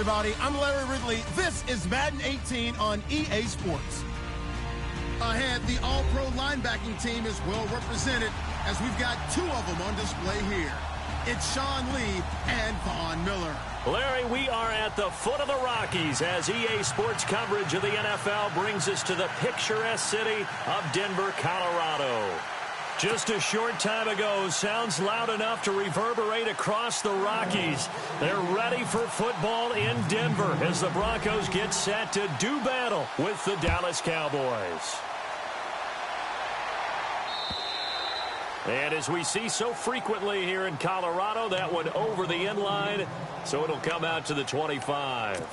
everybody. I'm Larry Ridley. This is Madden 18 on EA Sports. Ahead, the All-Pro linebacking team is well represented as we've got two of them on display here. It's Sean Lee and Von Miller. Larry, we are at the foot of the Rockies as EA Sports coverage of the NFL brings us to the picturesque city of Denver, Colorado. Just a short time ago, sounds loud enough to reverberate across the Rockies. They're ready for football in Denver as the Broncos get set to do battle with the Dallas Cowboys. And as we see so frequently here in Colorado, that one over the end line, so it'll come out to the 25.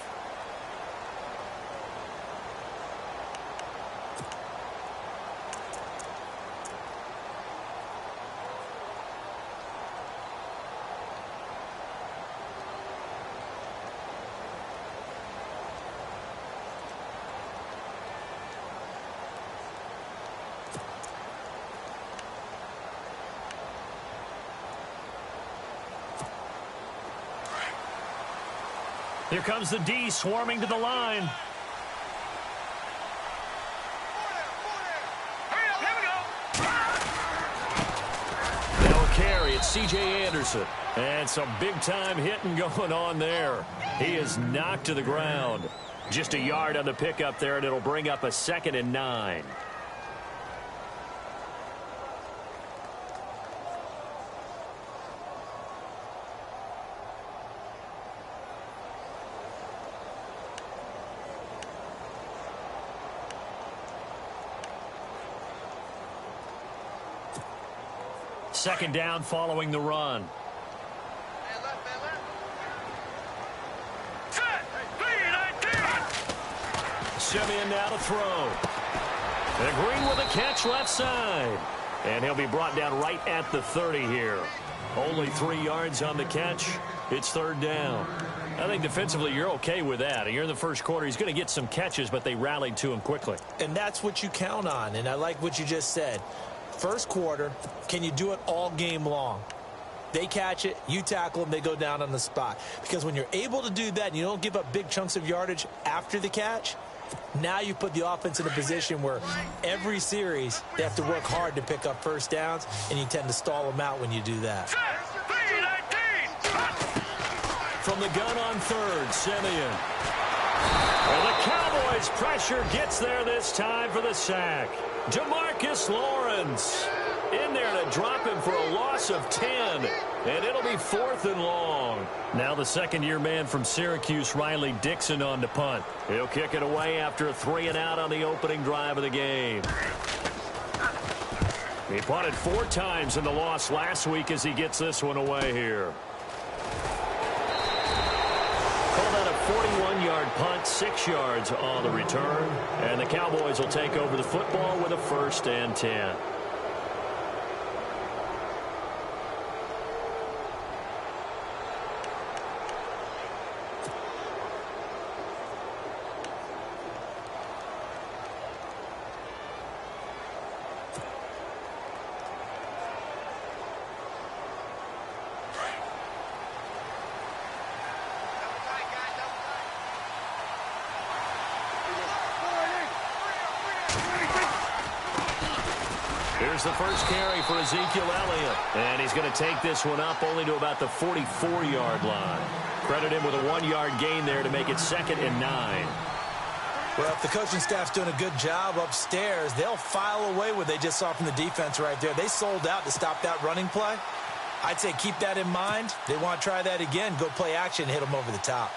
Here comes the D swarming to the line. They'll carry it. C.J. Anderson. And some big-time hitting going on there. He is knocked to the ground. Just a yard on the pickup there, and it'll bring up a 2nd and 9. Second down following the run. Simeon now to throw. And Green with a catch left side. And he'll be brought down right at the 30 here. Only 3 yards on the catch. It's 3rd down. I think defensively you're okay with that. You're in the first quarter. He's going to get some catches, but they rallied to him quickly. And that's what you count on. And I like what you just said. First quarter, can you do it all game long? They catch it, you tackle them, they go down on the spot. Because when you're able to do that and you don't give up big chunks of yardage after the catch, now you put the offense in a position where every series they have to work hard to pick up first downs, and you tend to stall them out when you do that. From the gun on 3rd, Simeon. Well, the Cowboys' pressure gets there this time for the sack. Demarcus Lawrence in there to drop him for a loss of 10, and it'll be 4th and long. Now the second-year man from Syracuse, Riley Dixon, on to punt. He'll kick it away after a 3-and-out on the opening drive of the game. He punted 4 times in the loss last week as he gets this one away here. Call that a 41-yard punt, 6 yards on the return. And the Cowboys will take over the football with a 1st and 10. Here's the first carry for Ezekiel Elliott. And he's going to take this one up only to about the 44-yard line. Credit him with a 1-yard gain there to make it 2nd and 9. Well, if the coaching staff's doing a good job upstairs, they'll file away what they just saw from the defense right there. They sold out to stop that running play. I'd say keep that in mind. They want to try that again. Go play action, hit them over the top.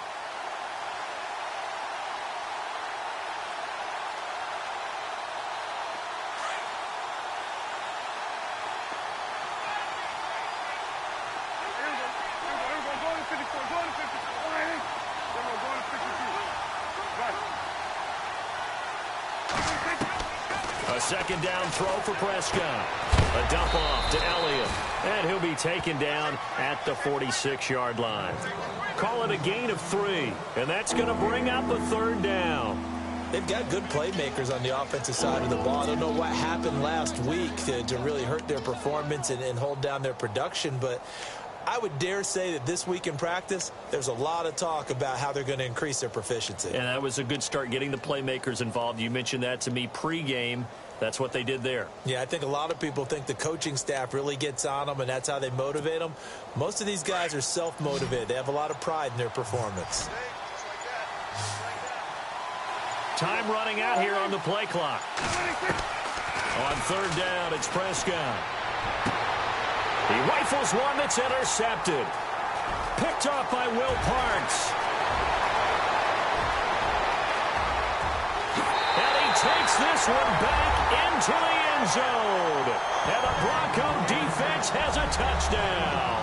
A second down throw for Prescott. A dump off to Elliott. And he'll be taken down at the 46-yard line. Call it a gain of 3. And that's going to bring up a 3rd down. They've got good playmakers on the offensive side of the ball. I don't know what happened last week to really hurt their performance and hold down their production, but I would dare say that this week in practice, there's a lot of talk about how they're going to increase their proficiency. And that was a good start, getting the playmakers involved. You mentioned that to me pregame. That's what they did there. Yeah, I think a lot of people think the coaching staff really gets on them, and that's how they motivate them. Most of these guys are self-motivated. They have a lot of pride in their performance. Time running out here on the play clock. On third down, it's Prescott. He rifles one that's intercepted. Picked off by Will Parks. And he takes this one back into the end zone. And the Bronco defense has a touchdown.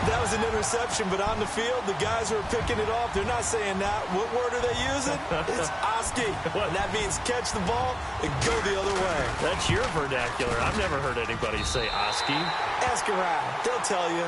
That was an interception, but on the field, the guys who are picking it off, they're not saying that. What word are they using? It's Oski. And that means catch the ball and go the other way. That's your vernacular. I've never heard anybody say Oski. Ask around. They'll tell you.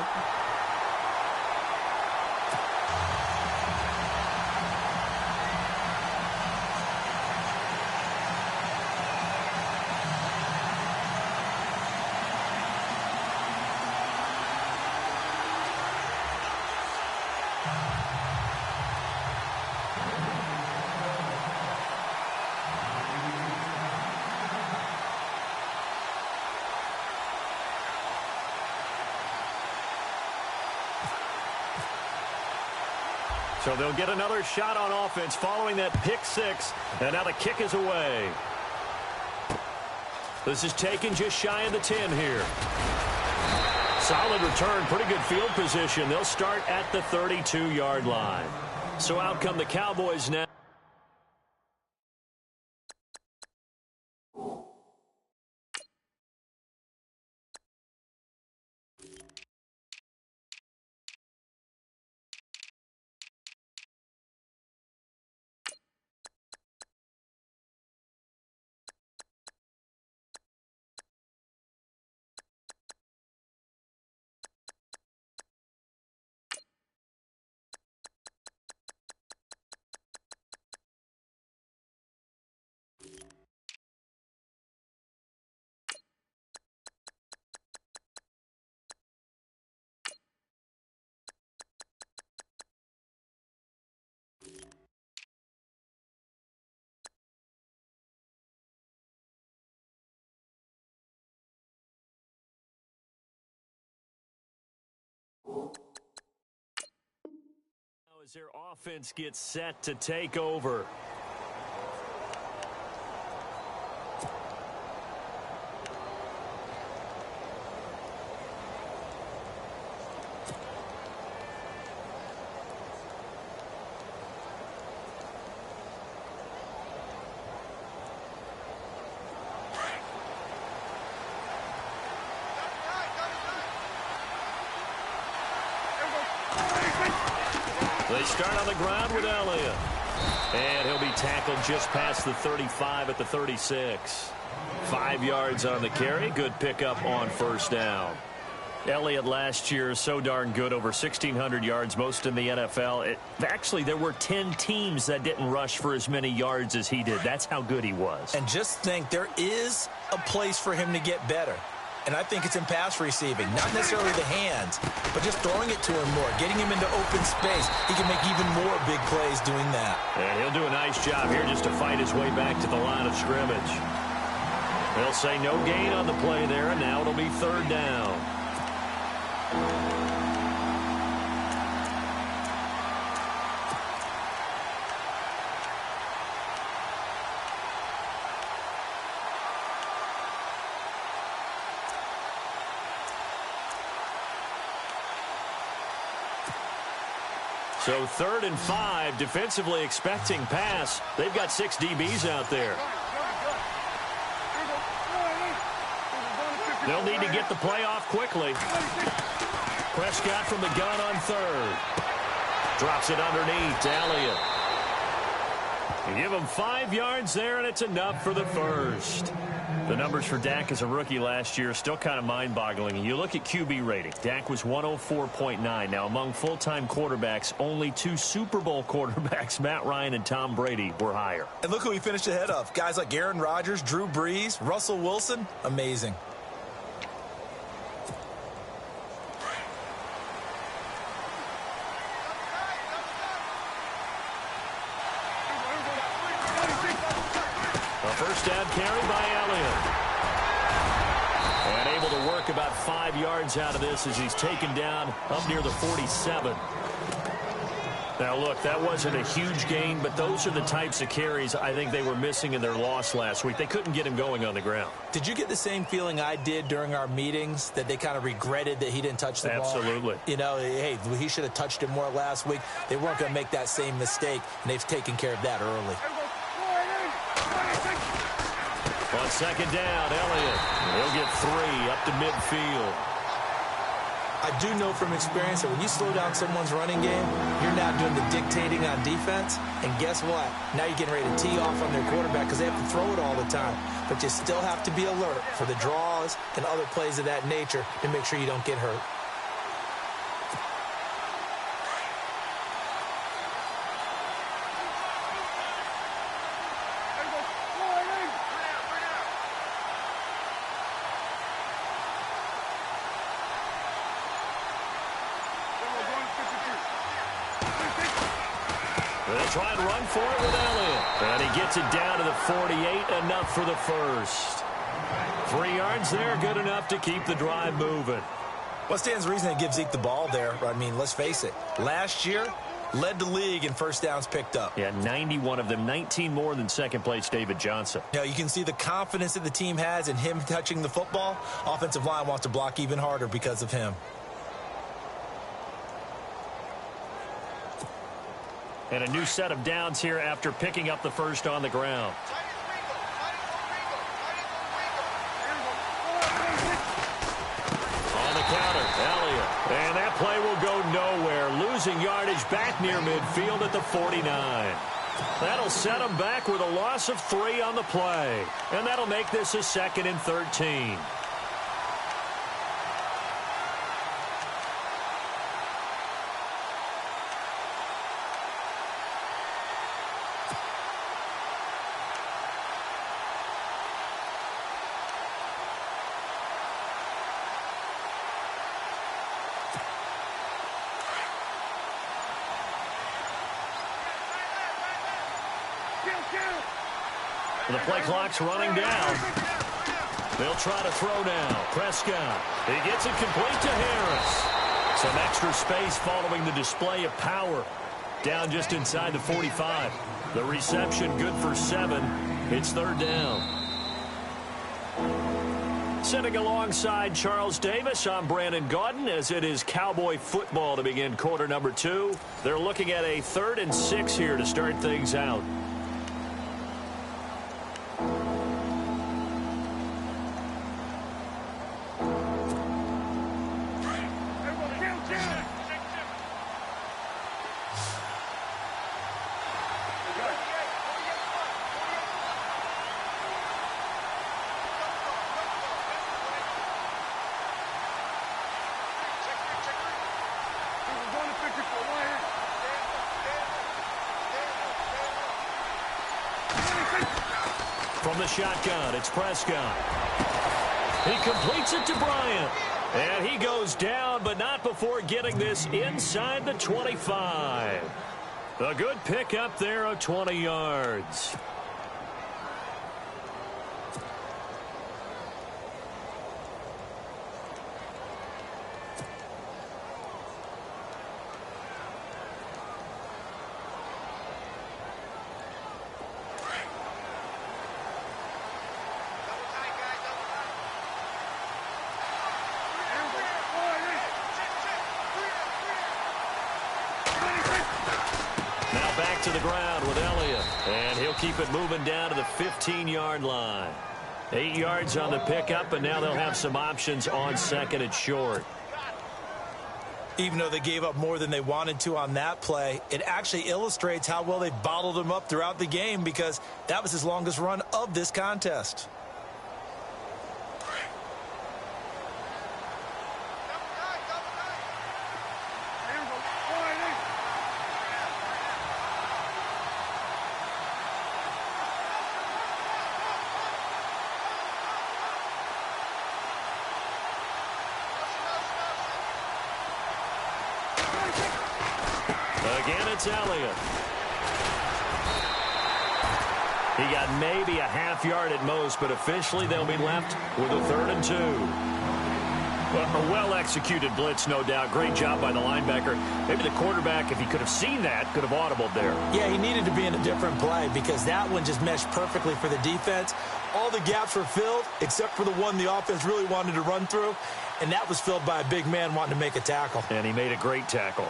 So they'll get another shot on offense following that pick six. And now the kick is away. This is taken just shy of the 10 here. Solid return, pretty good field position. They'll start at the 32-yard line. So out come the Cowboys now. As their offense gets set to take over. They start on the ground with Elliott. And he'll be tackled just past the 35 at the 36. 5 yards on the carry. Good pickup on first down. Elliott last year, so darn good, over 1,600 yards, most in the NFL. Actually, there were 10 teams that didn't rush for as many yards as he did. That's how good he was. And just think, there is a place for him to get better. And I think it's in pass receiving, not necessarily the hands, but just throwing it to him more, getting him into open space. He can make even more big plays doing that. And he'll do a nice job here just to fight his way back to the line of scrimmage. They'll say no gain on the play there, and now it'll be third down. So 3rd and 5, defensively expecting pass. They've got 6 DBs out there. They'll need to get the play off quickly. Prescott from the gun on 3rd. Drops it underneath to Elliott. You give him 5 yards there, and it's enough for the first. The numbers for Dak as a rookie last year are still kind of mind-boggling. You look at QB rating. Dak was 104.9. Now, among full-time quarterbacks, only 2 Super Bowl quarterbacks, Matt Ryan and Tom Brady, were higher. And look who he finished ahead of. Guys like Aaron Rodgers, Drew Brees, Russell Wilson. Amazing. yards out of this as he's taken down up near the 47. Now, look, that wasn't a huge gain, but those are the types of carries I think they were missing in their loss last week. They couldn't get him going on the ground. Did you get the same feeling I did during our meetings, that they kind of regretted that he didn't touch the ball? Absolutely. You know, hey, he should have touched it more last week. They weren't going to make that same mistake, and they've taken care of that early. On second down, Elliott. He'll get 3 up to midfield. I do know from experience that when you slow down someone's running game, you're now doing the dictating on defense. And guess what? Now you're getting ready to tee off on their quarterback because they have to throw it all the time. But you still have to be alert for the draws and other plays of that nature to make sure you don't get hurt. They'll try and run for it with Elliott. And he gets it down to the 48, enough for the first. 3 yards there, good enough to keep the drive moving. What stands to reason to give Zeke the ball there? I mean, let's face it. Last year, led the league in first downs picked up. Yeah, 91 of them, 19 more than second place David Johnson. You know, you can see the confidence that the team has in him touching the football. Offensive line wants to block even harder because of him. And a new set of downs here after picking up the first on the ground. On the counter, Elliott. And that play will go nowhere. Losing yardage back near midfield at the 49. That'll set him back with a loss of 3 on the play. And that'll make this a 2nd and 13. The play clock's running down. They'll try to throw now. Prescott. He gets it complete to Harris. Some extra space following the display of power. Down just inside the 45. The reception good for 7. It's 3rd down. Sitting alongside Charles Davis, I'm Brandon Gaudin, as it is Cowboy football to begin quarter number 2. They're looking at a 3rd and 6 here to start things out. From the shotgun, it's Prescott. He completes it to Bryant. And he goes down, but not before getting this inside the 25. A good pickup there of 20 yards. To the ground with Elliott, and he'll keep it moving down to the 15-yard line. 8 yards on the pickup, and now they'll have some options on 2nd and short. Even though they gave up more than they wanted to on that play, it actually illustrates how well they bottled him up throughout the game, because that was his longest run of this contest. Again, it's Elliott. He got maybe a half yard at most, but officially they'll be left with a 3rd and 2. A well-executed blitz, no doubt. Great job by the linebacker. Maybe the quarterback, if he could have seen that, could have audibled there. Yeah, he needed to be in a different play because that one just meshed perfectly for the defense. All the gaps were filled except for the one the offense really wanted to run through, and that was filled by a big man wanting to make a tackle. And he made a great tackle.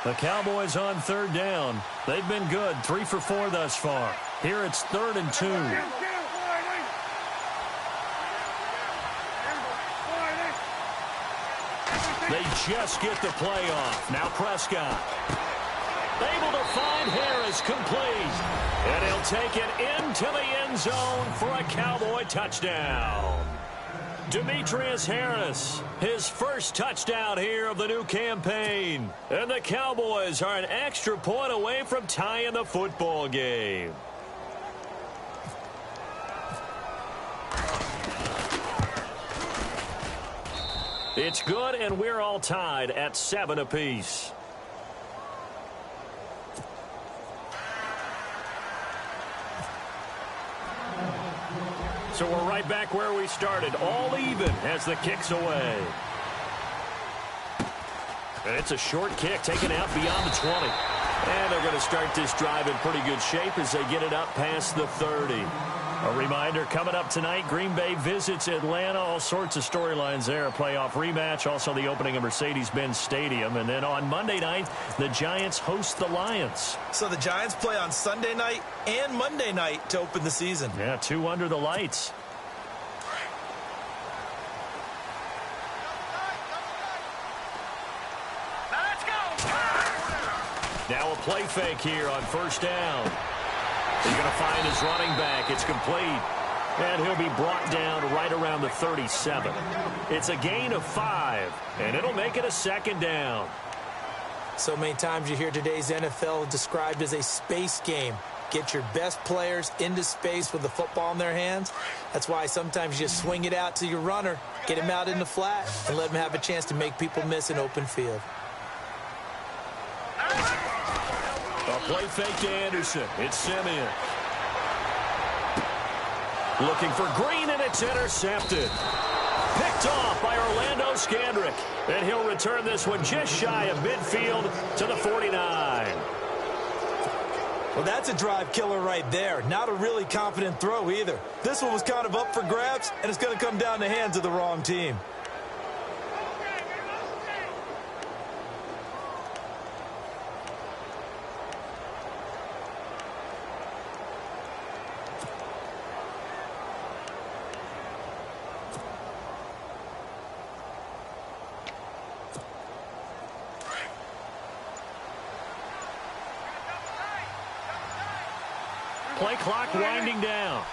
The Cowboys on third down. They've been good, 3 for 4 thus far. Here it's 3rd and 2. They just get the play off. Now Prescott. Able to find Harris, complete. And he'll take it into the end zone for a Cowboy touchdown. Demetrius Harris, his first touchdown here of the new campaign. And the Cowboys are an extra point away from tying the football game. It's good, and we're all tied at 7 apiece. So we're right back where we started, all even as the kick's away. And it's a short kick taken out beyond the 20. And they're going to start this drive in pretty good shape as they get it up past the 30. A reminder, coming up tonight, Green Bay visits Atlanta. All sorts of storylines there. A playoff rematch, also the opening of Mercedes-Benz Stadium. And then on Monday night, the Giants host the Lions. So the Giants play on Sunday night and Monday night to open the season. Yeah, 2 under the lights. Now a play fake here on first down. He's going to find his running back. It's complete. And he'll be brought down right around the 37. It's a gain of 5, and it'll make it a 2nd down. So many times you hear today's NFL described as a space game. Get your best players into space with the football in their hands. That's why sometimes you just swing it out to your runner, get him out in the flat, and let him have a chance to make people miss an open field. A play fake to Anderson. It's Simeon. Looking for Green, and it's intercepted. Picked off by Orlando Scandrick. And he'll return this one just shy of midfield to the 49. Well, that's a drive killer right there. Not a really confident throw either. This one was kind of up for grabs, and it's going to come down the hands of the wrong team. Play clock winding down.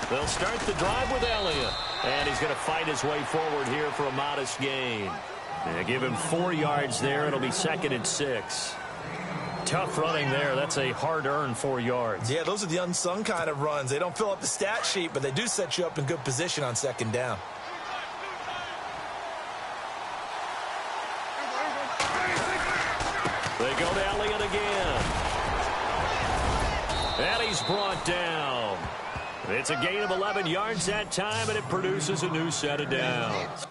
They'll start the drive with Elliott. And he's going to fight his way forward here for a modest gain. They give him 4 yards there. It'll be 2nd and 6. Tough running there. That's a hard-earned 4 yards. Yeah, those are the unsung kind of runs. They don't fill up the stat sheet, but they do set you up in good position on 2nd down. They go to Elliott again. And he's brought down. It's a gain of 11 yards that time, and it produces a new set of downs.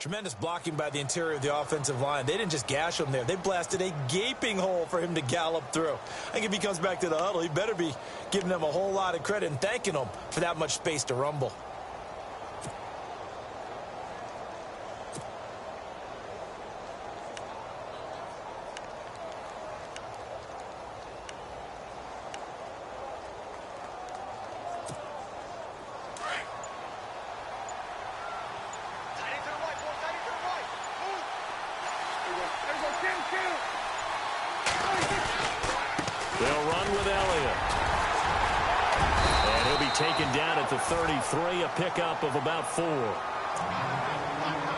Tremendous blocking by the interior of the offensive line. They didn't just gash him there. They blasted a gaping hole for him to gallop through. I think if he comes back to the huddle, he better be giving them a whole lot of credit and thanking them for that much space to rumble. They'll run with Elliott. And he'll be taken down at the 33, a pickup of about 4.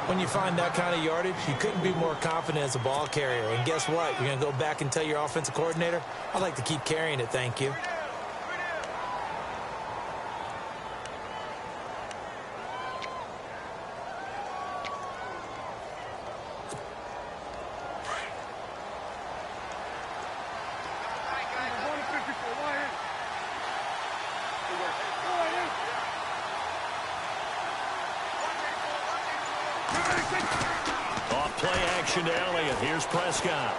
When you find that kind of yardage, you couldn't be more confident as a ball carrier. And guess what? You're going to go back and tell your offensive coordinator, I'd like to keep carrying it, thank you. Off play action to Elliott. Here's Prescott.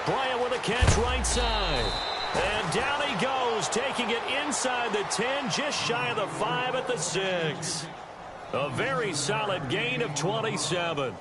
Bryant with a catch right side. And down he goes, taking it inside the 10, just shy of the 5 at the 6. A very solid gain of 27.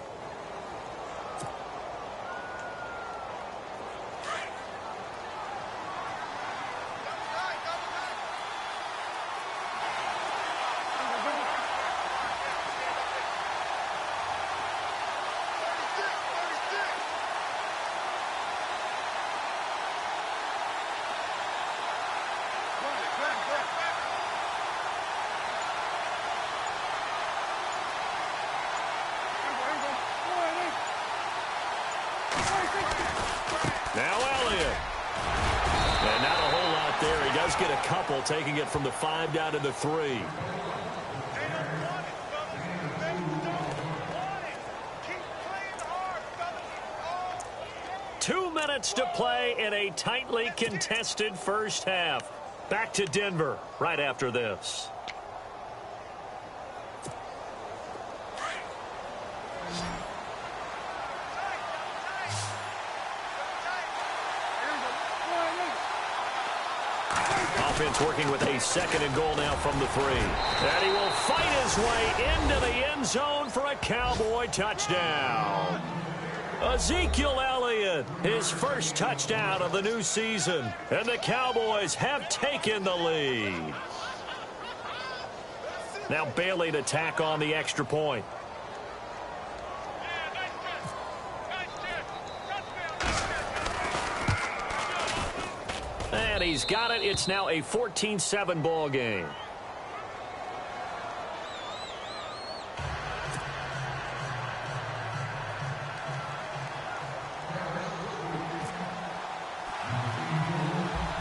Now Elliott. And not a whole lot there. He does get a couple, taking it from the 5 down to the 3. 2 minutes to play in a tightly contested first half. Back to Denver right after this. Offense working with a 2nd and goal now from the 3. And he will fight his way into the end zone for a Cowboy touchdown. Ezekiel Elliott, his first touchdown of the new season. And the Cowboys have taken the lead. Now Bailey to tack on the extra point. And he's got it. It's now a 14-7 ball game.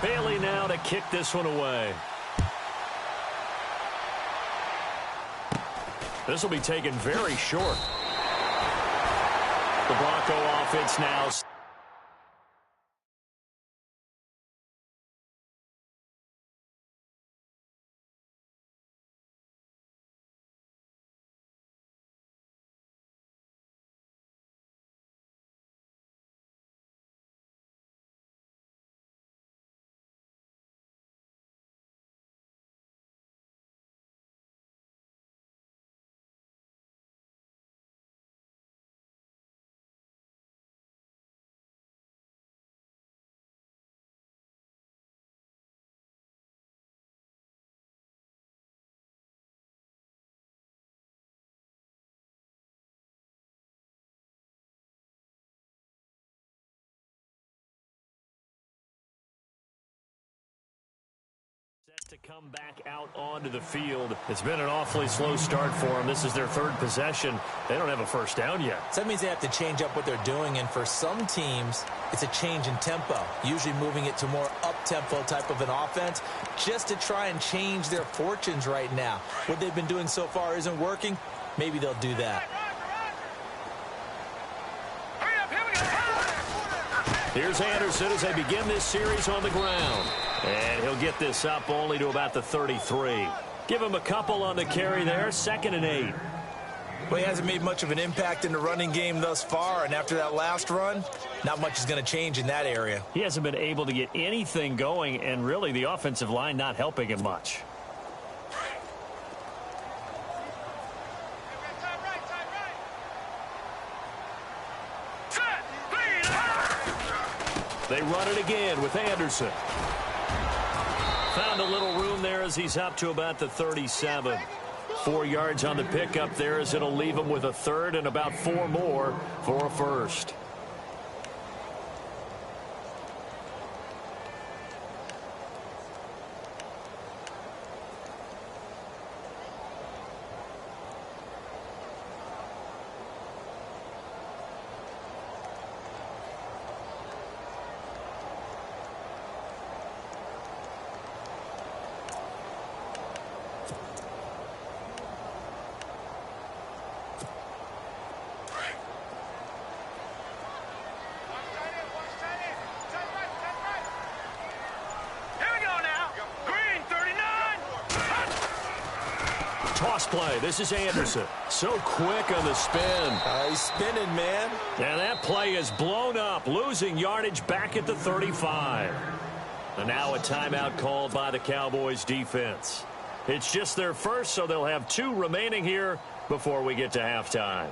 Bailey now to kick this one away. This will be taken very short. The Bronco offense now. To come back out onto the field. It's been an awfully slow start for them. This is their 3rd possession. They don't have a first down yet. So that means they have to change up what they're doing, and for some teams, it's a change in tempo, usually moving it to more up-tempo type of an offense just to try and change their fortunes right now. What they've been doing so far isn't working. Maybe they'll do that. Here's Anderson as they begin this series on the ground. And he'll get this up only to about the 33. Give him a couple on the carry there, 2nd and 8. Well, he hasn't made much of an impact in the running game thus far, and after that last run, not much is going to change in that area. He hasn't been able to get anything going, and really the offensive line not helping him much. They run it again with Anderson. Found a little room there as he's up to about the 37. 4 yards on the pickup there as it'll leave him with a third and about 4 more for a first. Toss play. This is Anderson. So quick on the spin. He's spinning, man. And that play is blown up, losing yardage back at the 35. And now a timeout called by the Cowboys defense. It's just their first, so they'll have 2 remaining here before we get to halftime.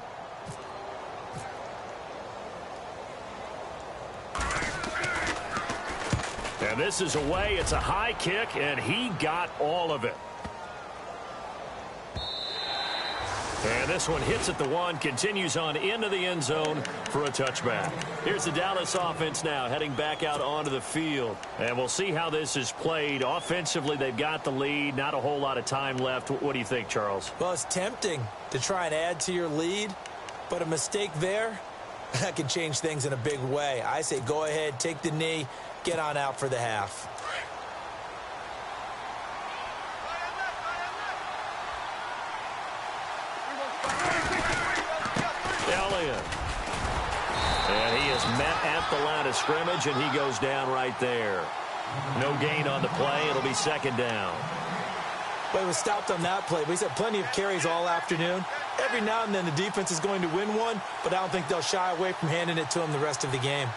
And this is away. It's a high kick, and he got all of it. And this one hits at the 1, continues on into the end zone for a touchback. Here's the Dallas offense now heading back out onto the field. And we'll see how this is played. Offensively, they've got the lead. Not a whole lot of time left. What do you think, Charles? Well, it's tempting to try and add to your lead, but a mistake there, that can change things in a big way. I say go ahead, take the knee, get on out for the half. And he is met at the line of scrimmage, and he goes down right there. No gain on the play. It'll be second down. Well, he was stopped on that play, but he's had plenty of carries all afternoon. Every now and then the defense is going to win one, but I don't think they'll shy away from handing it to him the rest of the game.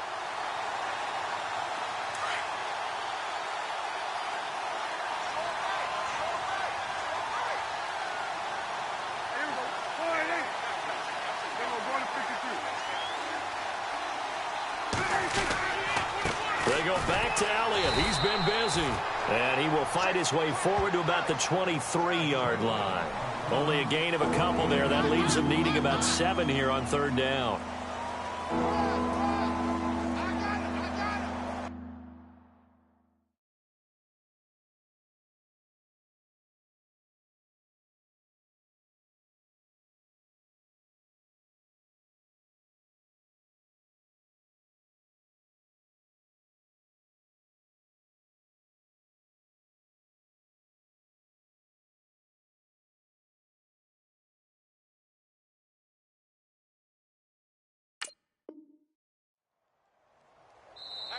They go back to Elliott. He's been busy. And he will fight his way forward to about the 23-yard line. Only a gain of a couple there. That leaves him needing about 7 here on third down.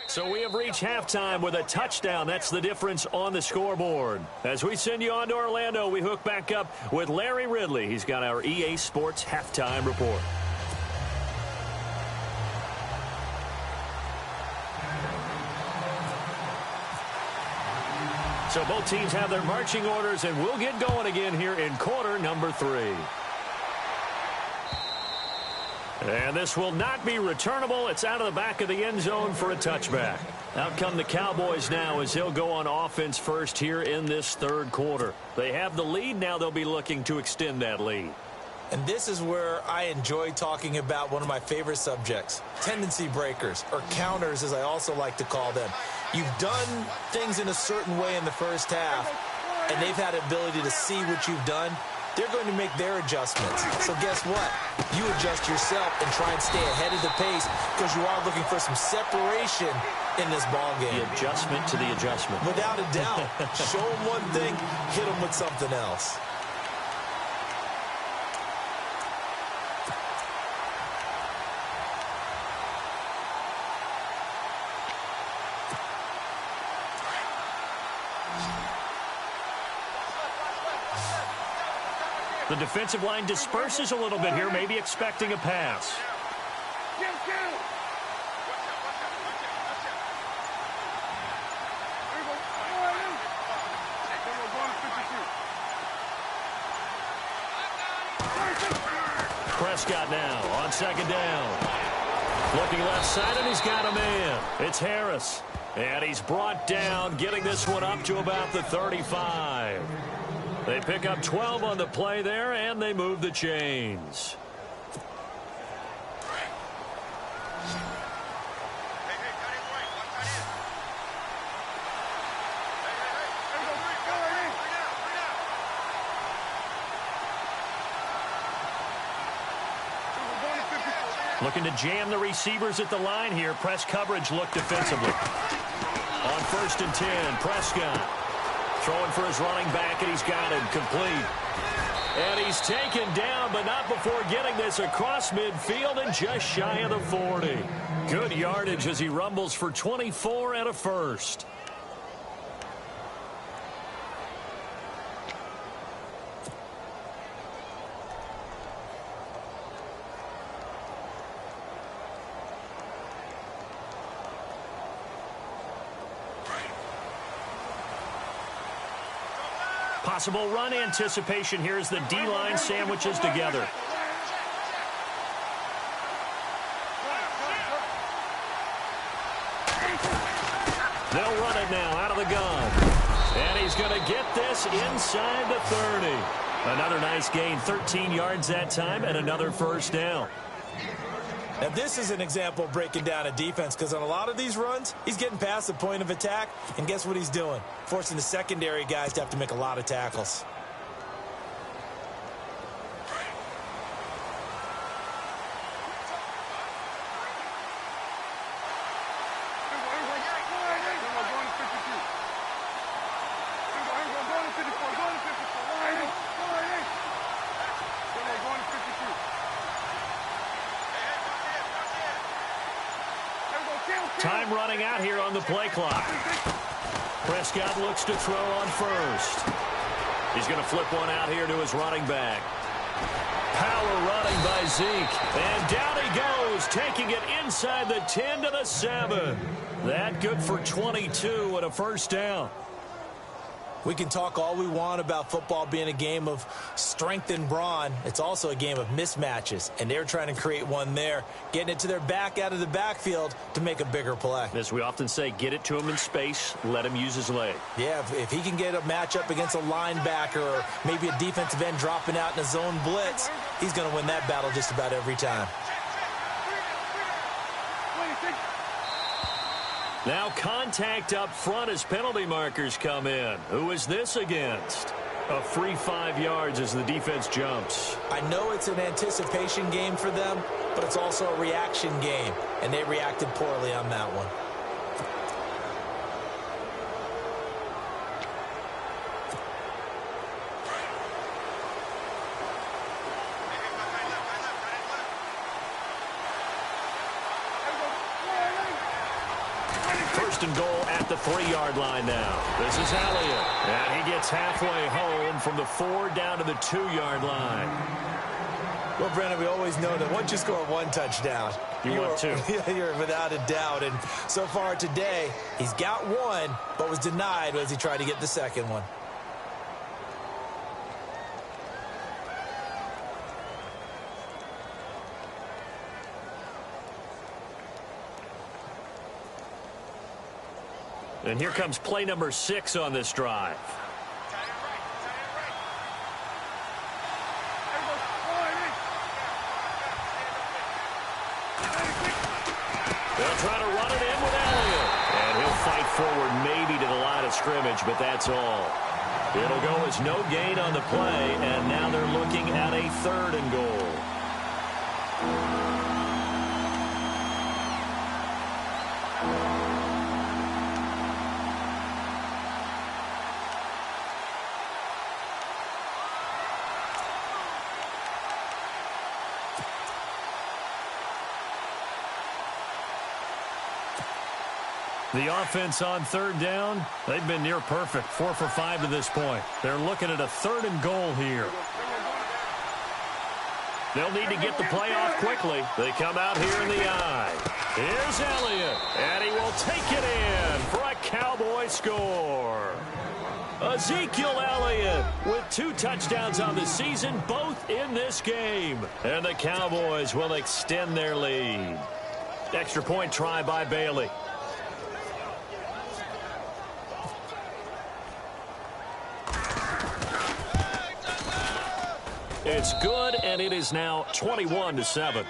So we have reached halftime with a touchdown. That's the difference on the scoreboard. As we send you on to Orlando, we hook back up with Larry Ridley. He's got our EA Sports halftime report. So both teams have their marching orders, and we'll get going again here in quarter number 3. And this will not be returnable. It's out of the back of the end zone for a touchback. Out come the Cowboys now as they'll go on offense first here in this third quarter. They have the lead. Now they'll be looking to extend that lead. And this is where I enjoy talking about one of my favorite subjects, tendency breakers, or counters as I also like to call them. You've done things in a certain way in the first half, and they've had the ability to see what you've done. They're going to make their adjustments. So guess what? You adjust yourself and try and stay ahead of the pace because you are looking for some separation in this ball game. The adjustment to the adjustment. Without a doubt. Show them one thing, hit them with something else. The defensive line disperses a little bit here, maybe expecting a pass. Prescott now on second down. Looking left side, and he's got a man. It's Harris. And he's brought down, getting this one up to about the 35. They pick up 12 on the play there, and they move the chains. Looking to jam the receivers at the line here. Press coverage look defensively. On 1st and 10, Prescott throwing for his running back, and he's got him complete. And he's taken down, but not before getting this across midfield and just shy of the 40. Good yardage as he rumbles for 24 and a first. Possible run anticipation here as the D-line sandwiches together. They'll run it now out of the gun. And he's going to get this inside the 30. Another nice gain, 13 yards that time, and another first down. Now, this is an example of breaking down a defense, because on a lot of these runs, he's getting past the point of attack, and guess what he's doing? Forcing the secondary guys to have to make a lot of tackles. Time running out here on the play clock. Prescott looks to throw on first. He's going to flip one out here to his running back. Power running by Zeke. And down he goes, taking it inside the 10 to the 7. That good for 22 and a first down. We can talk all we want about football being a game of strength and brawn. It's also a game of mismatches, and they're trying to create one there, getting it to their back out of the backfield to make a bigger play. As we often say, get it to him in space, let him use his leg. Yeah, if he can get a matchup against a linebacker or maybe a defensive end dropping out in a zone blitz, he's going to win that battle just about every time. Now contact up front as penalty markers come in. Who is this against? A free 5 yards as the defense jumps. I know it's an anticipation game for them, but it's also a reaction game, and they reacted poorly on that one. First and goal at the 3-yard line now. This is Elliott. And he gets halfway home from the 4 down to the 2-yard line. Well, Brandon, we always know that once you score one touchdown, want two. You're without a doubt. And so far today, he's got one, but was denied as he tried to get the second one. And here comes play number 6 on this drive. They'll try to run it in with Elliott. And he'll fight forward maybe to the line of scrimmage, but that's all. It'll go as no gain on the play, and now they're looking at a 3rd and goal. The offense on 3rd down, they've been near perfect, 4 for 5 to this point. They're looking at a 3rd and goal here. They'll need to get the play off quickly. They come out here in the eye. Here's Elliott, and he will take it in for a Cowboy score. Ezekiel Elliott with 2 touchdowns on the season, both in this game. And the Cowboys will extend their lead. Extra point try by Bailey. It's good, and it is now 21-7.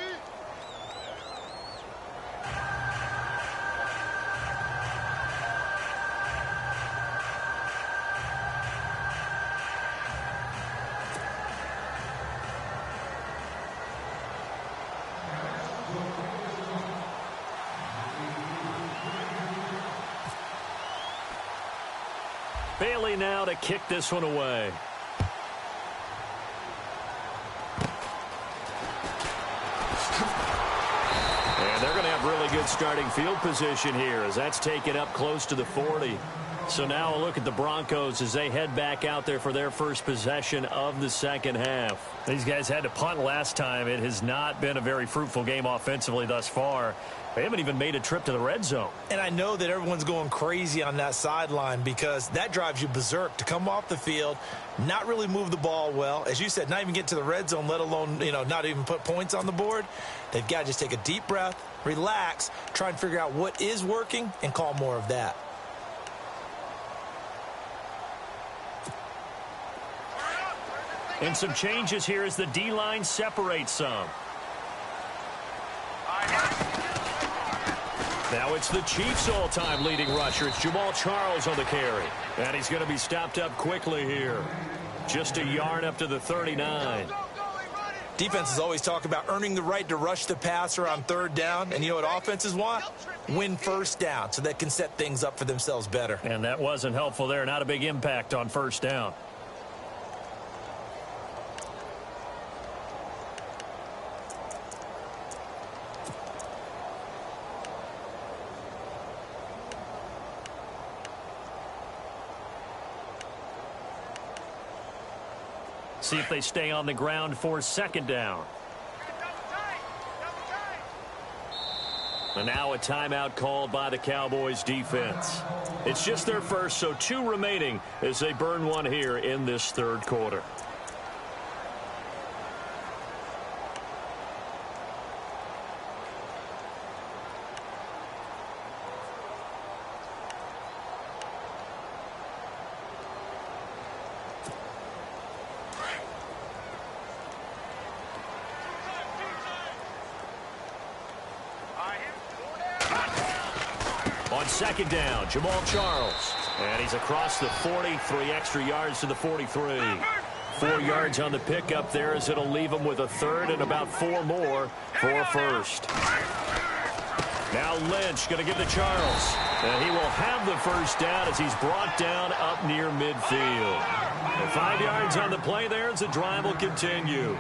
Bailey now to kick this one away. They're going to have really good starting field position here as that's taken up close to the 40. So now a look at the Broncos as they head back out there for their first possession of the second half. These guys had to punt last time. It has not been a very fruitful game offensively thus far. They haven't even made a trip to the red zone. And I know that everyone's going crazy on that sideline because that drives you berserk to come off the field, not really move the ball well. As you said, not even get to the red zone, let alone, not even put points on the board. They've got to just take a deep breath, relax, try and figure out what is working, and call more of that. And some changes here as the D-line separates some. Now it's the Chiefs' all-time leading rusher. It's Jamal Charles on the carry. And he's going to be stopped up quickly here. Just a yard up to the 39. Defenses always talk about earning the right to rush the passer on third down. And you know what offenses want? Win first down so they can set things up for themselves better. And that wasn't helpful there. Not a big impact on first down. See if they stay on the ground for second down. And now a timeout called by the Cowboys defense. It's just their first, so 2 remaining as they burn one here in this third quarter. On second down, Jamal Charles. And he's across the 40, 3 extra yards to the 43. 4 yards on the pickup there as it'll leave him with a third and about 4 more for first. Now Lynch going to give to Charles. And he will have the first down as he's brought down up near midfield. And 5 yards on the play there as the drive will continue.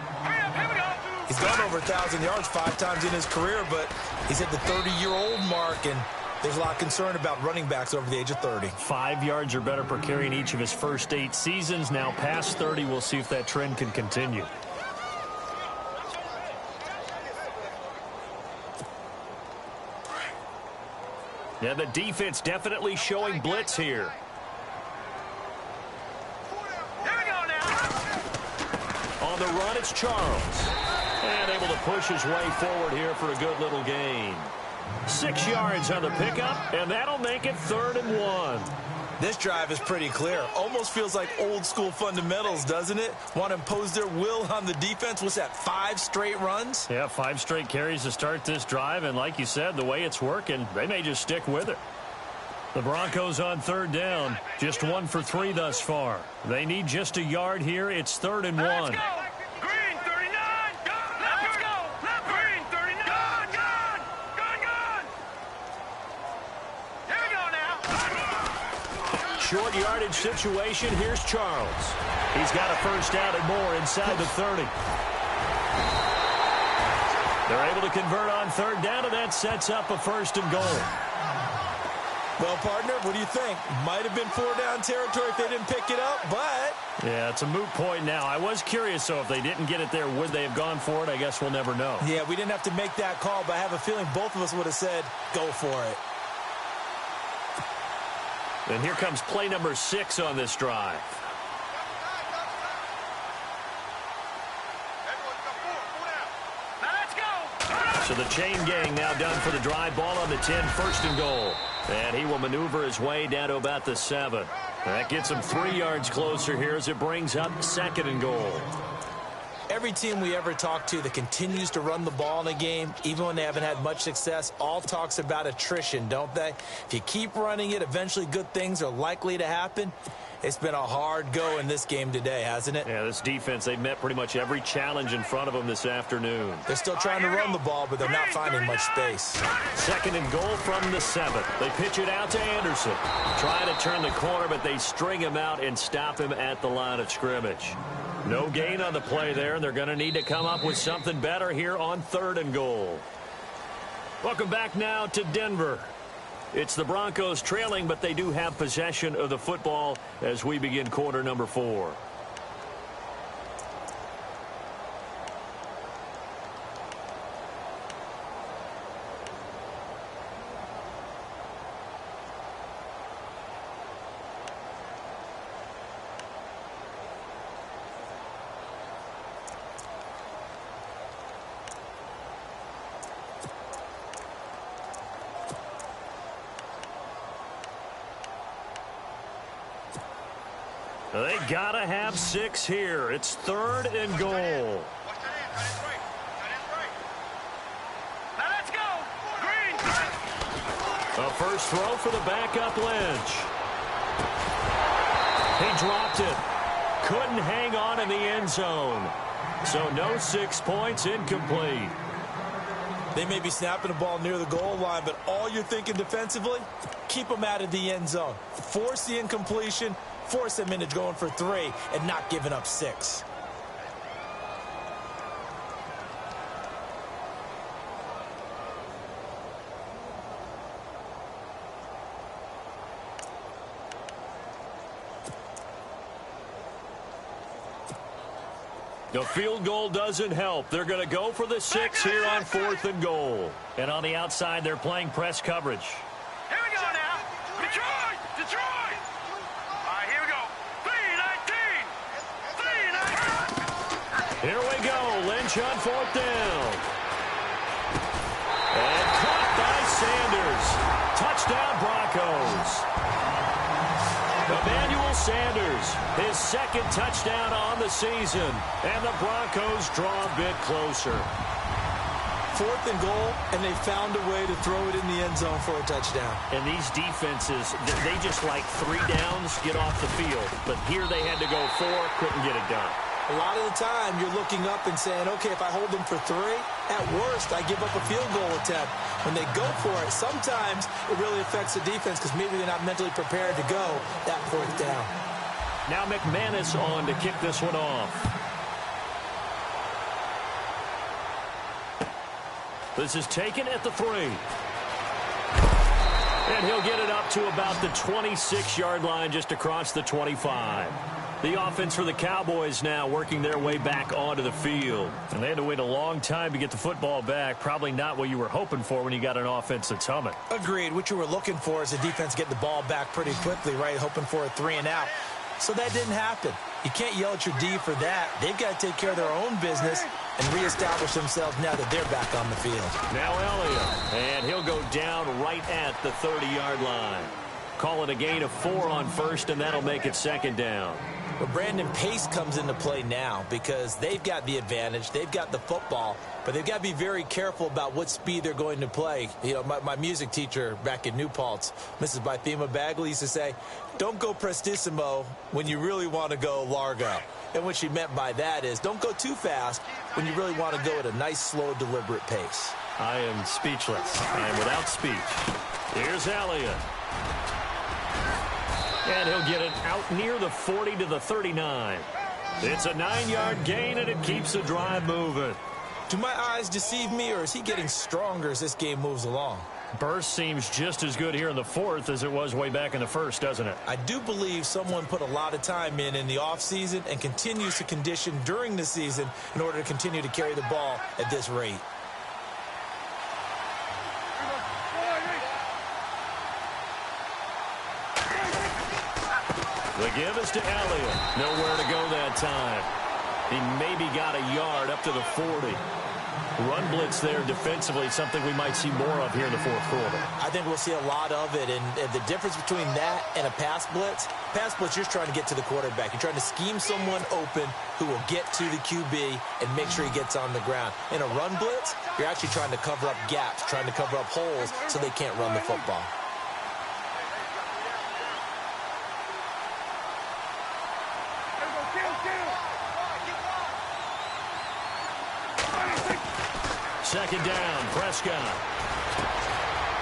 He's gone over 1,000 yards 5 times in his career, but he's at the 30-year-old mark, and there's a lot of concern about running backs over the age of 30. 5 yards or better per carry in each of his first 8 seasons. Now past 30, we'll see if that trend can continue. Yeah, the defense definitely showing blitz here. On the run, it's Charles. And able to push his way forward here for a good little gain. 6 yards on the pickup, and that'll make it 3rd and 1. This drive is pretty clear. Almost feels like old school fundamentals, doesn't it? Want to impose their will on the defense. What's that, 5 straight runs? Yeah, 5 straight carries to start this drive, and like you said, the way it's working, they may just stick with it. The Broncos on 3rd down, just 1 for 3 thus far. They need just a yard here. It's 3rd and 1. Short yardage situation. Here's Charles. He's got a first down and more inside the 30. They're able to convert on 3rd down, and that sets up a 1st and goal. Well, partner, what do you think? Might have been 4-down territory if they didn't pick it up, but... Yeah, it's a moot point now. I was curious, so if they didn't get it there, would they have gone for it? I guess we'll never know. Yeah, we didn't have to make that call, but I have a feeling both of us would have said, go for it. And here comes play number 6 on this drive. So the chain gang now done for the drive. Ball on the 10, 1st and goal. And he will maneuver his way down to about the 7. That gets him 3 yards closer here as it brings up 2nd and goal. Every team we ever talk to that continues to run the ball in a game, even when they haven't had much success, all talks about attrition, don't they? If you keep running it, eventually good things are likely to happen. It's been a hard go in this game today, hasn't it? Yeah, this defense, they've met pretty much every challenge in front of them this afternoon. They're still trying to run the ball, but they're not finding much space. 2nd and goal from the 7. They pitch it out to Anderson. Trying to turn the corner, but they string him out and stop him at the line of scrimmage. No gain on the play there, and they're going to need to come up with something better here on 3rd and goal. Welcome back now to Denver. It's the Broncos trailing, but they do have possession of the football as we begin quarter number 4. They gotta have 6 here. It's 3rd and goal. A first throw for the backup Lynch. He dropped it. Couldn't hang on in the end zone. So no 6 points, incomplete. They may be snapping the ball near the goal line, but all you're thinking defensively, keep them out of the end zone. Force the incompletion, force them into going for 3 and not giving up 6. The field goal doesn't help. They're going to go for the 6 here on 4th and goal. And on the outside, they're playing press coverage. Here we go now. Detroit! Detroit! All right, here we go. 3-19! 3-19! Here we go. Lynch on 4th down. And caught by Sanders. Touchdown Broncos. Emmanuel Sanders, his 2nd touchdown on the season. And the Broncos draw a bit closer. 4th and goal, and they found a way to throw it in the end zone for a touchdown. And these defenses, they just like 3 downs, get off the field. But here they had to go 4, couldn't get it done. A lot of the time, you're looking up and saying, okay, if I hold them for 3, at worst, I give up a field goal attempt. When they go for it, sometimes it really affects the defense because maybe they're not mentally prepared to go that 4th down. Now McManus on to kick this one off. This is taken at the 3. And he'll get it up to about the 26-yard line just across the 25. The offense for the Cowboys now working their way back onto the field. And they had to wait a long time to get the football back. Probably not what you were hoping for when you got an offense that's humming. Agreed. What you were looking for is the defense getting the ball back pretty quickly, right? Hoping for a 3 and out. So that didn't happen. You can't yell at your D for that. They've got to take care of their own business and reestablish themselves now that they're back on the field. Now Elliott. And he'll go down right at the 30-yard line. Call it a gain of 4 on 1st, and that'll make it 2nd down. But Brandon, pace comes into play now because they've got the advantage. They've got the football, but they've got to be very careful about what speed they're going to play. You know, my music teacher back in New Paltz, Mrs. Bythema Bagley, used to say, don't go prestissimo when you really want to go largo. And what she meant by that is don't go too fast when you really want to go at a nice, slow, deliberate pace. I am speechless. I am without speech. Here's Elliott. And he'll get it out near the 40 to the 39. It's a 9-yard gain, and it keeps the drive moving. Do my eyes deceive me, or is he getting stronger as this game moves along? Burst seems just as good here in the fourth as it was way back in the first, doesn't it? I do believe someone put a lot of time in the offseason and continues to condition during the season in order to continue to carry the ball at this rate. The give is to Elliott. Nowhere to go that time. He maybe got a yard up to the 40. Run blitz there defensively, something we might see more of here in the fourth quarter. I think we'll see a lot of it, and the difference between that and a pass blitz, you're just trying to get to the quarterback. You're trying to scheme someone open who will get to the QB and make sure he gets on the ground. In a run blitz, you're actually trying to cover up gaps, trying to cover up holes so they can't run the football. Second down, Prescott.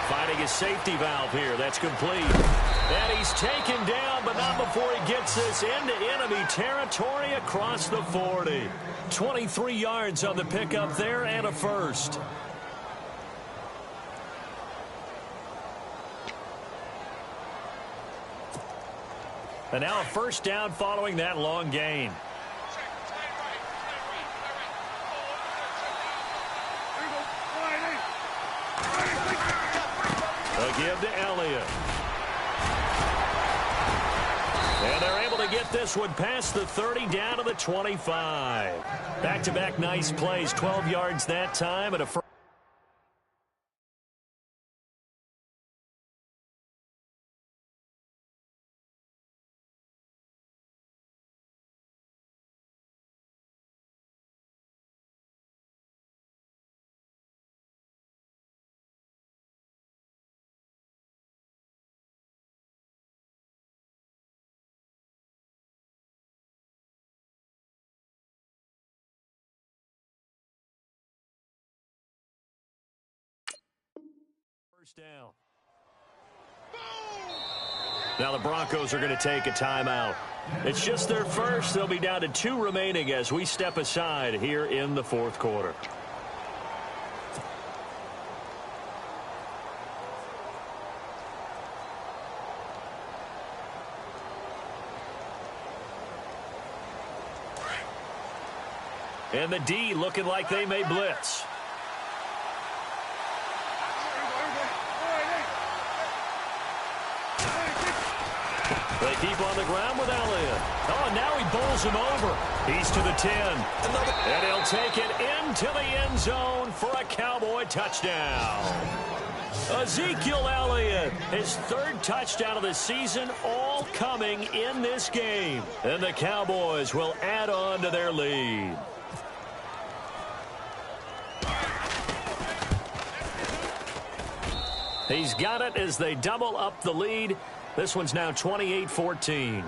Finding his safety valve here. That's complete. And he's taken down, but not before he gets this into enemy territory across the 40. 23 yards on the pickup there and a first. And now a first down following that long gain. A give to Elliott. And they're able to get this one past the 30 down to the 25. Back-to-back nice plays, 12 yards that time and a first. First down. Now the Broncos are going to take a timeout. It's just their first. They'll be down to 2 remaining as we step aside here in the fourth quarter. And the D looking like they may blitz. They keep on the ground with Elliott. Oh, and now he bowls him over. He's to the 10. And he'll take it into the end zone for a Cowboy touchdown. Ezekiel Elliott, his 3rd touchdown of the season, all coming in this game. And the Cowboys will add on to their lead. He's got it as they double up the lead. This one's now 28-14.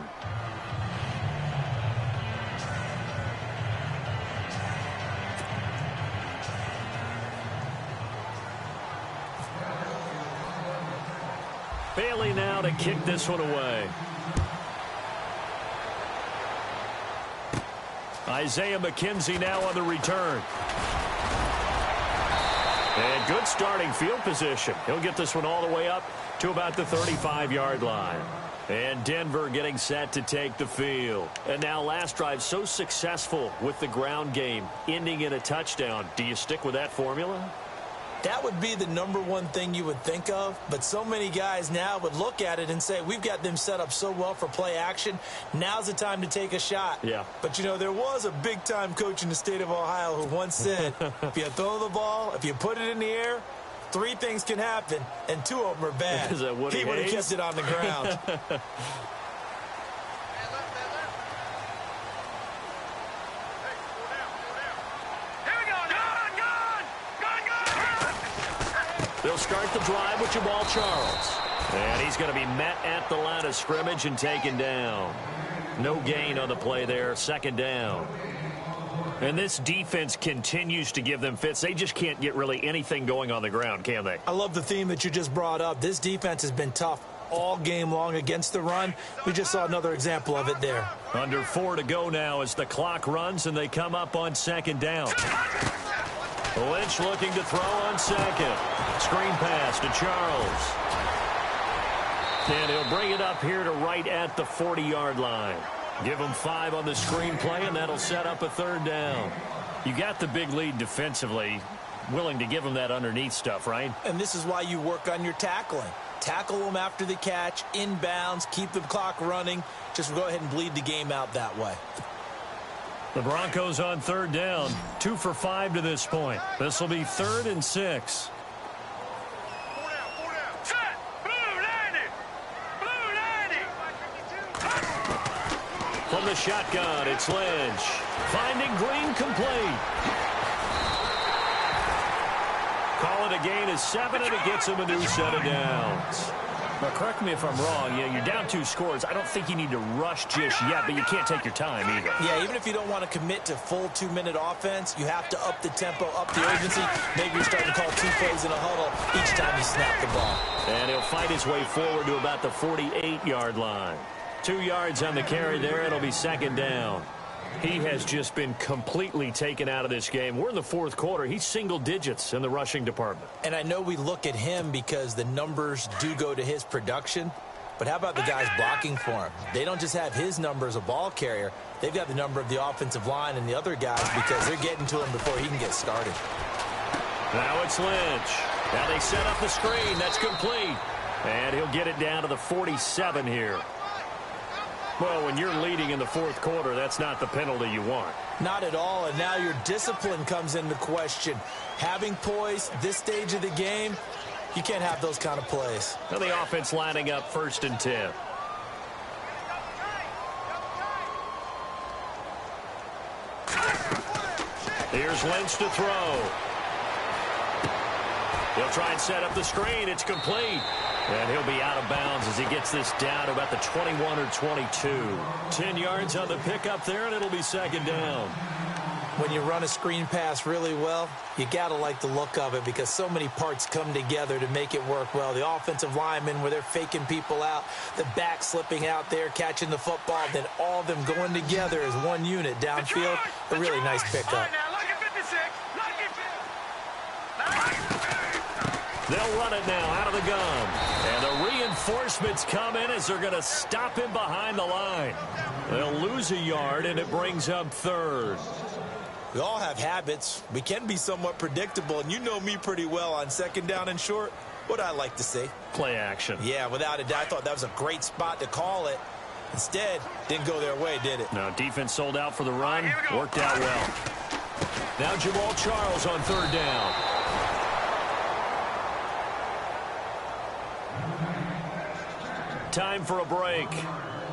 Bailey now to kick this one away. Isaiah McKenzie now on the return. And good starting field position. He'll get this one all the way up to about the 35-yard line. And Denver getting set to take the field. And now last drive so successful with the ground game, ending in a touchdown. Do you stick with that formula? That would be the #1 thing you would think of, but so many guys now would look at it and say, we've got them set up so well for play action. Now's the time to take a shot. Yeah. But, you know, there was a big-time coach in the state of Ohio who once said, if you throw the ball, if you put it in the air, 3 things can happen, and 2 of them are bad. Is that Woody He would have kept it on the ground. They'll start the drive with Jamal Charles. And he's going to be met at the line of scrimmage and taken down. No gain on the play there, 2nd down. And this defense continues to give them fits. They just can't get really anything going on the ground, can they? I love the theme that you just brought up. This defense has been tough all game long against the run. We just saw another example of it there. Under 4 to go now as the clock runs and they come up on 2nd down. Lynch looking to throw on second. Screen pass to Charles. And he'll bring it up here to right at the 40-yard line. Give him 5 on the screen play, and that'll set up a third down. You got the big lead defensively. Willing to give him that underneath stuff, right? And this is why you work on your tackling. Tackle them after the catch, inbounds, keep the clock running. Just go ahead and bleed the game out that way. The Broncos on third down, 2 for 5 to this point. This will be 3rd and 6. Set. Blue 90. Blue 90. From the shotgun, it's Lynch. Finding Green complete. Call it a gain of 7, and it gets him a new set of downs. Now, correct me if I'm wrong. Yeah, you're down 2 scores. I don't think you need to rush just yet, but you can't take your time either. Yeah, even if you don't want to commit to full 2-minute offense, you have to up the tempo, up the urgency. Maybe you're starting to call 2 plays in a huddle each time you snap the ball. And he'll fight his way forward to about the 48-yard line. 2 yards on the carry there. It'll be 2nd down. He has just been completely taken out of this game. We're in the 4th quarter. He's single digits in the rushing department. And I know we look at him because the numbers do go to his production. But how about the guys blocking for him? They don't just have his number as a ball carrier. They've got the number of the offensive line and the other guys because they're getting to him before he can get started. Now it's Lynch. Now they set up the screen. That's complete. And he'll get it down to the 47 here. Well, when you're leading in the 4th quarter, that's not the penalty you want. Not at all, and now your discipline comes into question. Having poise this stage of the game, you can't have those kind of plays. Now the offense lining up 1st and 10. Here's Lynch to throw. He'll try and set up the screen. It's complete. And he'll be out of bounds as he gets this down to about the 21 or 22. 10 yards on the pickup there, and it'll be 2nd down. When you run a screen pass really well, you got to like the look of it because so many parts come together to make it work well. The offensive linemen where they're faking people out, the back slipping out there, catching the football, then all of them going together as one unit downfield. A really nice pickup. They'll run it now out of the gun. And the reinforcements come in as they're going to stop him behind the line. They'll lose a yard, and it brings up 3rd. We all have habits. We can be somewhat predictable, and you know me pretty well on 2nd down and short. What I like to see. Play action. Yeah, without a doubt. I thought that was a great spot to call it. Instead, didn't go their way, did it? No, defense sold out for the run. Worked out well. Now Jamal Charles on 3rd down. Time for a break.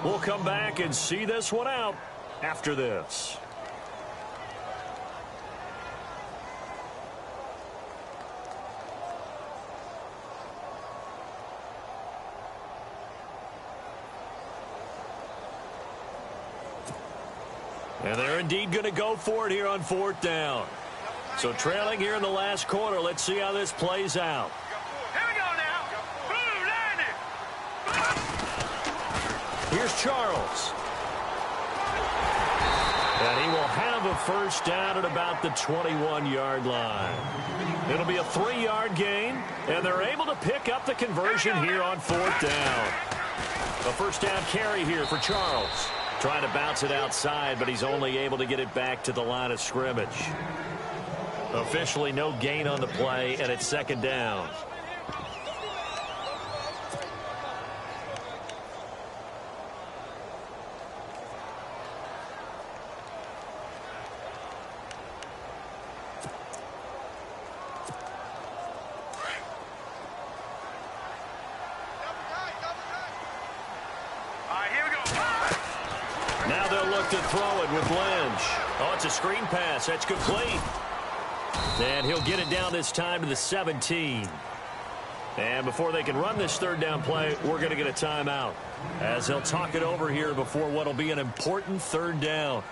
We'll come back and see this one out after this. And they're indeed going to go for it here on 4th down. So trailing here in the last quarter. Let's see how this plays out. Here we go now. Blue 90. Here's Charles. And he will have a 1st down at about the 21-yard line. It'll be a 3-yard gain, and they're able to pick up the conversion here on 4th down. A 1st down carry here for Charles. Trying to bounce it outside, but he's only able to get it back to the line of scrimmage. Officially no gain on the play, and it's 2nd down. Now they'll look to throw it with Lynch. Oh, it's a screen pass. That's complete. And he'll get it down this time to the 17. And before they can run this 3rd down play, we're going to get a timeout as they'll talk it over here before what will be an important 3rd down.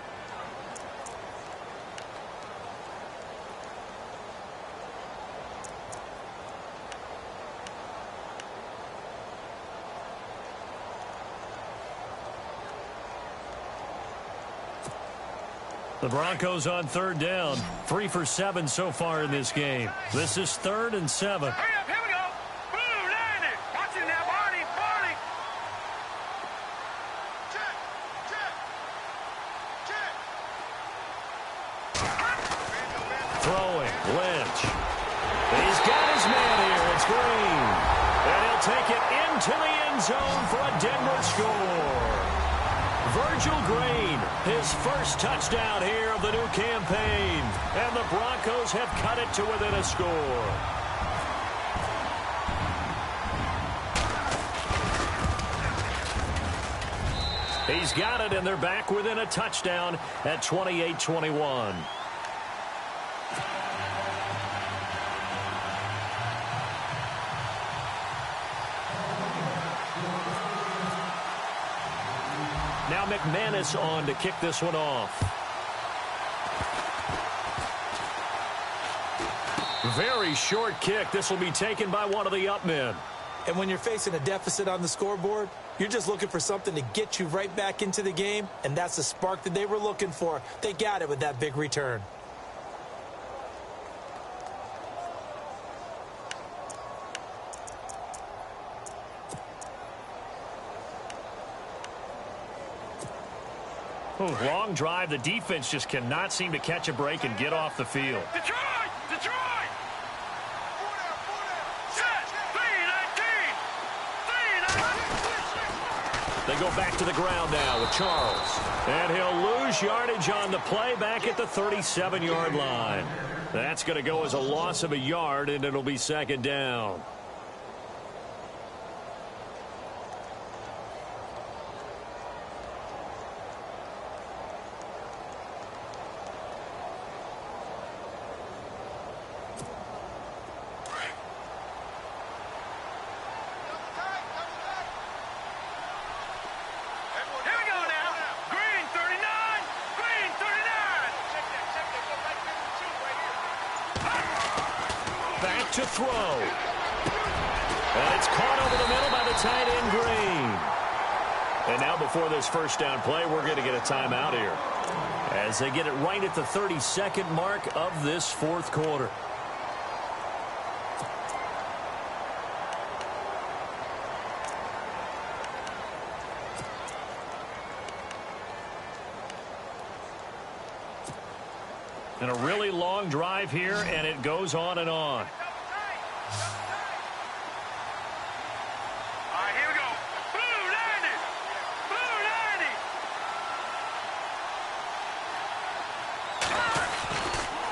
The Broncos on third down. 3 for 7 so far in this game. This is 3rd and 7. Hurry up, here we go. Boom, land it. Watch it now, Barney, Barney. Check, check, check. Throwing, Lynch. He's got his man here. It's Green. And he'll take it into the end zone for a Denver score. Virgil Green, his first touchdown here of the new campaign. And the Broncos have cut it to within a score. He's got it, and they're back within a touchdown at 28-21. Now McManus on to kick this one off. Very short kick. This will be taken by one of the up men. And when you're facing a deficit on the scoreboard, you're just looking for something to get you right back into the game, and that's the spark that they were looking for. They got it with that big return. Long drive. The defense just cannot seem to catch a break and get off the field. Detroit! Detroit! Set! 3-19! They go back to the ground now with Charles. And he'll lose yardage on the play back at the 37-yard line. That's going to go as a loss of a yard, and it'll be 2nd down. To throw. And it's caught over the middle by the tight end, Green. And now before this first down play, we're going to get a timeout here as they get it right at the 32nd mark of this 4th quarter. And a really long drive here, and it goes on and on.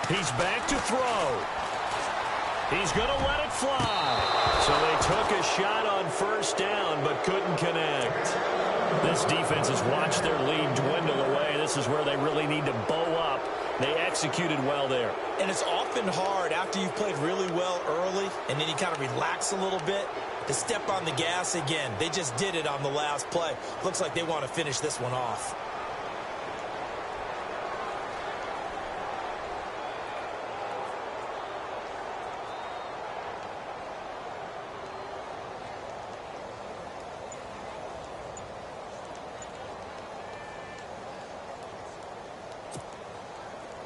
He's back to throw. He's going to let it fly. So they took a shot on first down but couldn't connect. This defense has watched their lead dwindle away. This is where they really need to bow up. They executed well there. And it's often hard after you've played really well early and then you kind of relax a little bit to step on the gas again. They just did it on the last play. Looks like they want to finish this one off.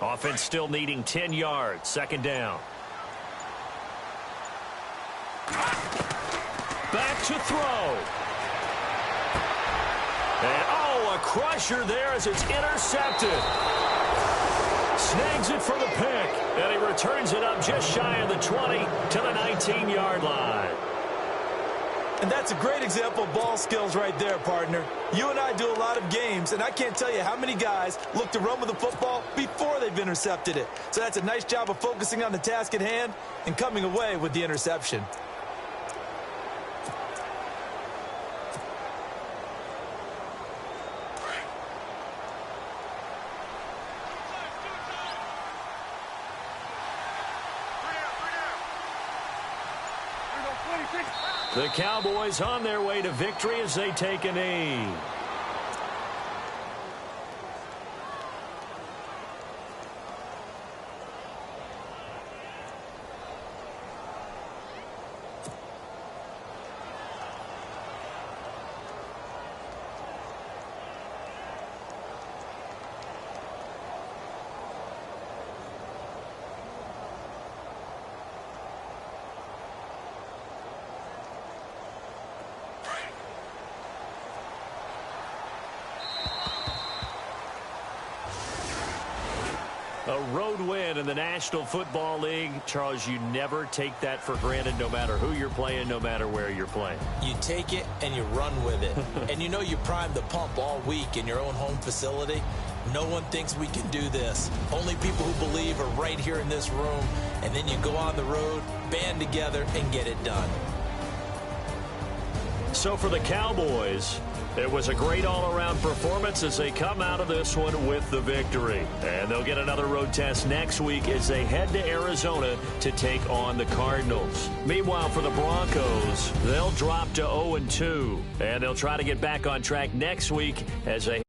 Offense still needing 10 yards. 2nd down. Back to throw. And, a crusher there as it's intercepted. Snags it for the pick. And he returns it up just shy of the 20 to the 19-yard line. And that's a great example of ball skills right there, partner. You and I do a lot of games, and I can't tell you how many guys look to run with the football before they've intercepted it. So that's a nice job of focusing on the task at hand and coming away with the interception. The Cowboys on their way to victory as they take a knee. A road win in the National Football League. Charles, you never take that for granted no matter who you're playing, no matter where you're playing. You take it and you run with it. And you know you primed the pump all week in your own home facility. No one thinks we can do this. Only people who believe are right here in this room. And then you go on the road, band together, and get it done. So for the Cowboys, it was a great all-around performance as they come out of this one with the victory. And they'll get another road test next week as they head to Arizona to take on the Cardinals. Meanwhile, for the Broncos, they'll drop to 0-2, and they'll try to get back on track next week as they